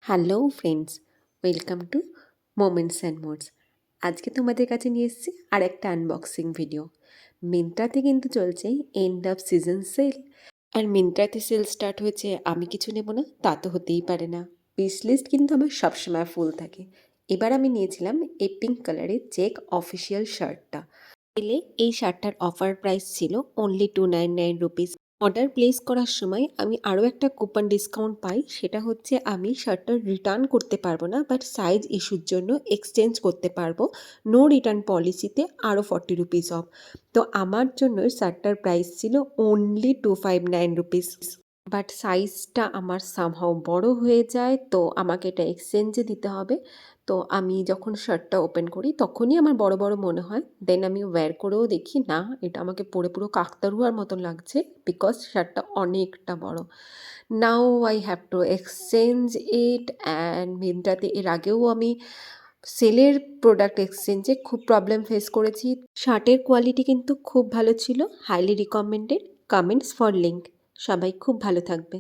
Hello friends, welcome to moments and modes. আজকে তোমাদের কাছে নিয়ে এসেছি আর একটা আনবক্সিং ভিডিও। মিন্ত্রাতে কিন্তু চলছে এন্ড অফ সিজন সেল। আর মিন্ত্রাতে সেল স্টার্ট হয়েছে, আমি কিছু নেব না তা তো হতেই পারে না। উইশ লিস্ট কিন্তু আমার সবসময় ফুল থাকে। এবার আমি নিয়েছিলাম এই পিঙ্ক কালারের চেক অফিসিয়াল শার্টটা। এলে এই শার্টটার অফার প্রাইস ছিল অনলি 299 রুপিস। অর্ডার প্লেস করার সময় আমি আরও একটা কুপন ডিসকাউন্ট পাই, সেটা হচ্ছে আমি শার্টটা রিটার্ন করতে পারবো না, বাট সাইজ ইস্যুর জন্য এক্সচেঞ্জ করতে পারবো। নো রিটার্ন পলিসিতে আরও 40 রুপিস অফ। তো আমার জন্য শার্টটার প্রাইস ছিল অনলি 259 রুপিস। বাট সাইজটা আমার সামহাও বড় হয়ে যায়, তো আমাকে এটা এক্সচেঞ্জে দিতে হবে। তো আমি যখন শার্টটা ওপেন করি তখনই আমার বড় বড় মনে হয়, দেন আমি ওয়্যার করেও দেখি না, এটা আমাকে পরে পুরো কাকতারুয়ার মতন লাগছে, বিকজ শার্টটা অনেকটা বড়। Now I have to exchange it. And মিন্ত্রাতে এর আগেও আমি সেলের প্রোডাক্ট এক্সচেঞ্জে খুব প্রবলেম ফেস করেছি। শার্টের কোয়ালিটি কিন্তু খুব ভালো ছিল, highly recommended. Comments for link. সবাই খুব ভালো থাকবে।